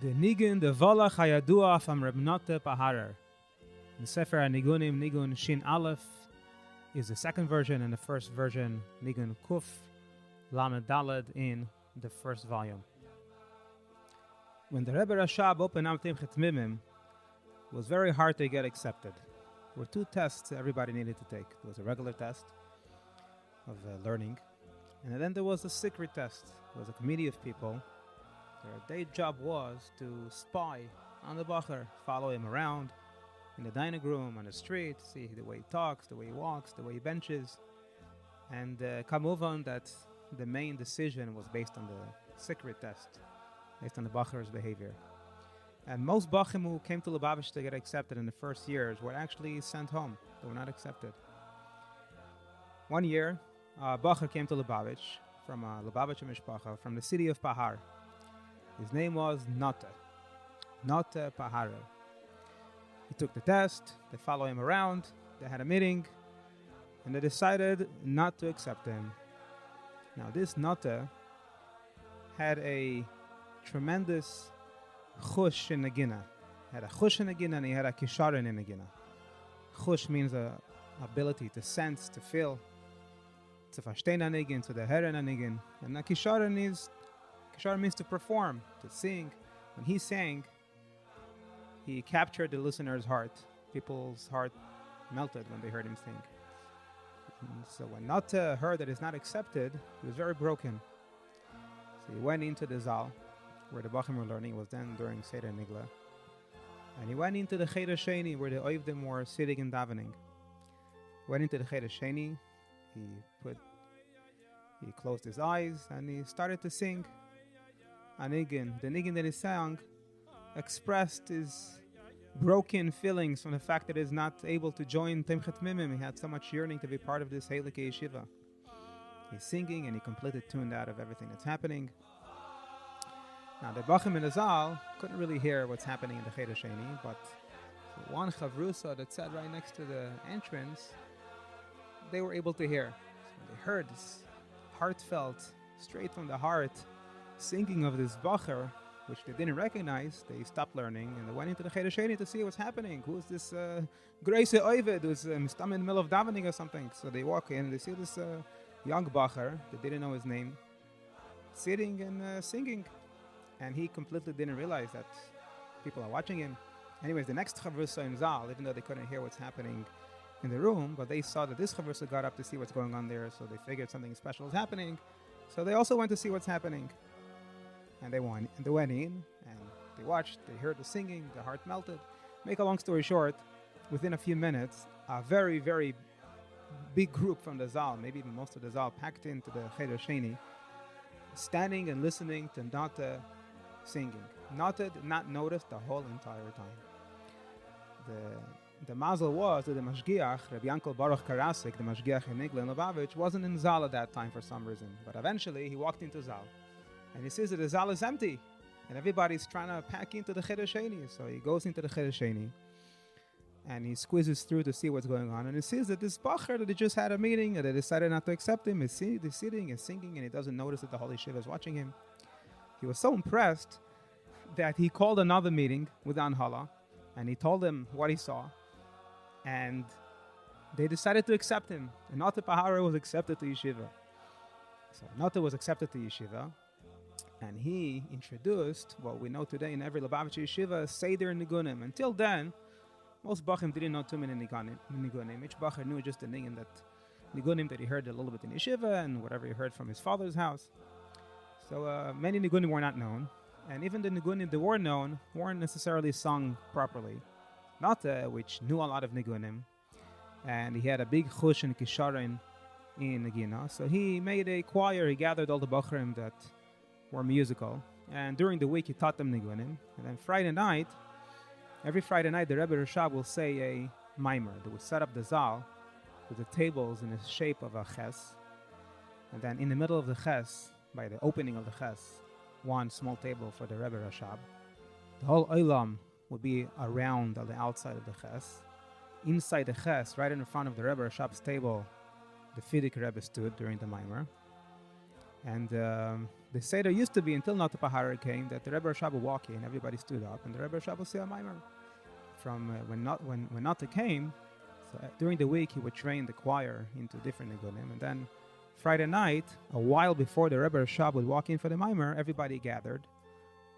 The Nigun, the Volach Hayadua from Reb Noteh Paharer. The Sefer HaNigunim, Nigun Shin Aleph, is the second version, and the first version, Nigun Kuf Lamed Daled, in the first volume. When the Rebbe Rashab opened Amtim Chetmimim, it was very hard to get accepted. There were two tests everybody needed to take. There was a regular test of learning, and then there was a secret test. There was a committee of people. Their day job was to spy on the Bacher, follow him around in the dining room, on the street, see the way he talks, the way he walks, the way he benches, and come over that the main decision was based on the secret test, based on the Bacher's behavior. And most Bachim who came to Lubavitch to get accepted in the first years were actually sent home. They were not accepted. One year, Bacher came to Lubavitch from Lubavitch Mishpacha, from the city of Pahar. His name was Noteh Paharer. He took the test, they followed him around, they had a meeting, and they decided not to accept him. Now this Noteh had a tremendous chush in Nagina. He had a chush in Nagina and he had a kisharon in Nagina. Chush means a ability to sense, to feel, to verstehen Nagin, to the heren Nagin. And a kisharon means to perform, to sing. When he sang, he captured the listener's heart. People's heart melted when they heard him sing. And so when Noteh heard that it's not accepted, he was very broken. So he went into the Zal, where the Bachim were learning. It was then during Seder Nigla. And he went into the Cheder Sheni, where the Oivdim were sitting and davening. Went into the Cheder Sheni, he closed his eyes, and he started to sing a niggun. The niggun that he sang expressed his broken feelings from the fact that he's not able to join Timchet Mimim. He had so much yearning to be part of this Heilige Yeshivah. He's singing and he completely tuned out of everything that's happening. Now the Bachim in the Zal couldn't really hear what's happening in the Cheder Sheni, but one Chavrusa that sat right next to the entrance, they were able to hear. So they heard this heartfelt, straight from the heart, singing of this Bacher, which they didn't recognize. They stopped learning and they went into the Cheder Sheni to see what's happening. Who's this Grace Oived who's in the middle of davening or something? So they walk in and they see this young Bacher that didn't know his name, sitting and singing. And he completely didn't realize that people are watching him. Anyways, the next Chavrusa in Zal, even though they couldn't hear what's happening in the room, but they saw that this Chavrusa got up to see what's going on there, so they figured something special is happening. So they also went to see what's happening. And they went in, and they watched, they heard the singing, their heart melted. Make a long story short, within a few minutes, a very, very big group from the Zal, maybe even most of the Zal, packed into the Cheder Sheni, standing and listening to Noteh singing. Noteh did not notice the whole entire time. The mazel was that the Mashgiach, Rabbi Yankel Baruch Karasik, the Mashgiach in Nigla in Lubavitch, wasn't in Zal at that time for some reason. But eventually, he walked into Zal. And he sees that the Zal is empty. And everybody's trying to pack into the Cheder Sheni. So he goes into the Cheder Sheni. And he squeezes through to see what's going on. And he sees that this Bacher that he just had a meeting and they decided not to accept him is sitting and singing. And he doesn't notice that the Holy Yeshivah is watching him. He was so impressed that he called another meeting with Anhala. And he told them what he saw. And they decided to accept him. And Noteh Paharer was accepted to Yeshivah. So Noteh was accepted to Yeshivah. And he introduced what we know today in every Lubavitch Yeshiva, Seder Nigunim. Until then, most Bachim didn't know too many Nigunim. Each Bacher knew just the Nigunim that he heard a little bit in Yeshiva and whatever he heard from his father's house. So many Nigunim were not known. And even the Nigunim that were known weren't necessarily sung properly. Noteh, which knew a lot of Nigunim, and he had a big chush and kisharon in Nagina. So he made a choir. He gathered all the Bachrim that were musical, and during the week he taught them Nigunim. And then every Friday night, the Rebbe Rashab will say a mimer. They would set up the Zal with the tables in the shape of a ches, and then in the middle of the ches, by the opening of the ches, one small table for the Rebbe Rashab. The whole Olam would be around on the outside of the ches. Inside the ches, right in front of the Rebbe Rashab's table, the Fidik Rebbe stood during the mimer. And they say there used to be, until Noteh Paharer came, that the Rebbe Rashab would walk in, everybody stood up, and the Rebbe Rashab would say a Maimer. From when Noteh came, so during the week he would train the choir into different nigunim, and then Friday night, a while before the Rebbe Rashab would walk in for the Maimer, everybody gathered,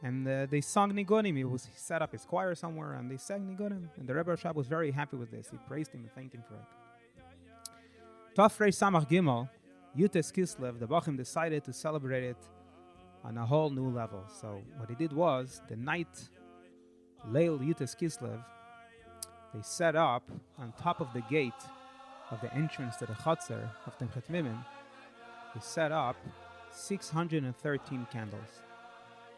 and they sung nigunim. He set up his choir somewhere, and they sang nigunim, and the Rebbe Rashab was very happy with this. He praised him and thanked him for it. Tafrei Samach Gimel, Yutes Kislev, the Bachim decided to celebrate it on a whole new level. So what he did was, the night Leil Yutes Kislev, they set up on top of the gate of the entrance to the Chatzar of Temchet Mimim, they set up 613 candles.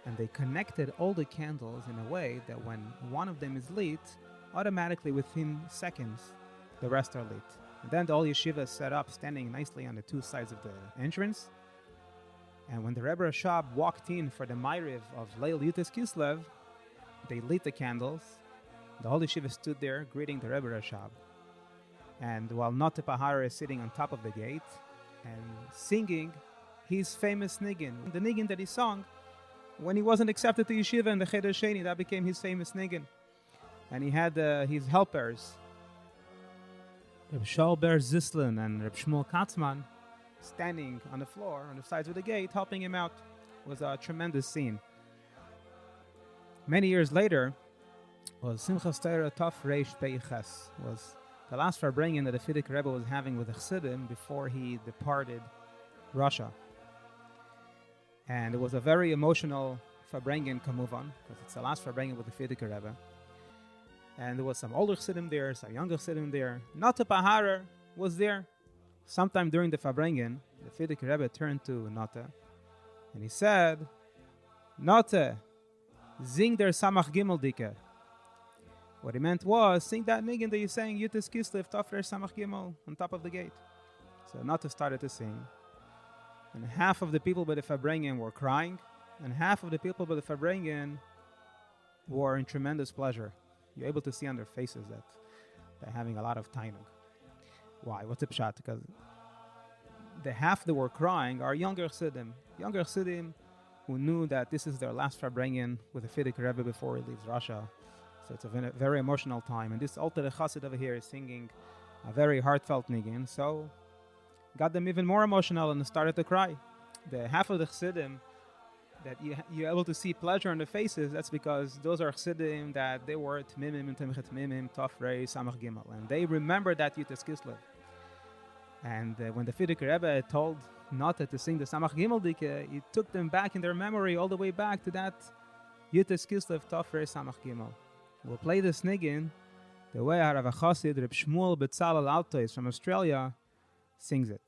And they connected all the candles in a way that when one of them is lit, automatically within seconds, the rest are lit. And then the whole yeshiva is set up, standing nicely on the two sides of the entrance. And when the Rebbe Rashab walked in for the Ma'ariv of Leil Yutes Kislev, they lit the candles. The whole yeshiva stood there greeting the Rebbe Rashab. And while Noteh Paharer is sitting on top of the gate and singing his famous niggin, the niggin that he sung when he wasn't accepted to yeshiva in the Cheder Sheni, that became his famous niggin. And he had his helpers, Reb Shaul Ber Zislin and Reb Shmuel Katzman, standing on the floor on the sides of the gate, helping him out. It was a tremendous scene. Many years later, was Simchas Torah Taf Reish Peiches, was the last Farbrengen that the Fidik Rebbe was having with the Chassidim before he departed Russia. And it was a very emotional Farbrengen Kamuvan, because it's the last Farbrengen with the Fidik Rebbe. And there was some older Chassidim there, some younger Chassidim there. Noteh Paharer was there. Sometime during the Farbrengen, the Fidik Rebbe turned to Noteh, and he said, Noteh, zing der Samach Gimel Dike. What he meant was, sing that niggin that you're saying, Yutes Kislev, Tafrer Samach Gimel, on top of the gate. So Noteh started to sing. And half of the people by the Farbrengen were crying, and half of the people by the Farbrengen were in tremendous pleasure. You're able to see on their faces that they're having a lot of tainug. Why? What's the pshat? Because the half that were crying are younger Chassidim who knew that this is their last Farbrengen with the Fidik Rebbe before he leaves Russia. So it's a very emotional time. And this Alter Chassid over here is singing a very heartfelt niggin. So got them even more emotional and started to cry. The half of the Chassidim that you're able to see pleasure on their faces, that's because those are Chassidim that they were Tmimim and Temchet Mimim, Tafrei, Samach Gimel. And they remember that Yutes Kislev. And when the Fidik Rebbe told Noteh to sing the Samach Gimel Dike, it took them back in their memory all the way back to that Yutes Kislev, Tafrei, Samach Gimel. We'll play this niggin the way our Rav Chassid, Reb Shmuel Betzalel Altois from Australia, sings it.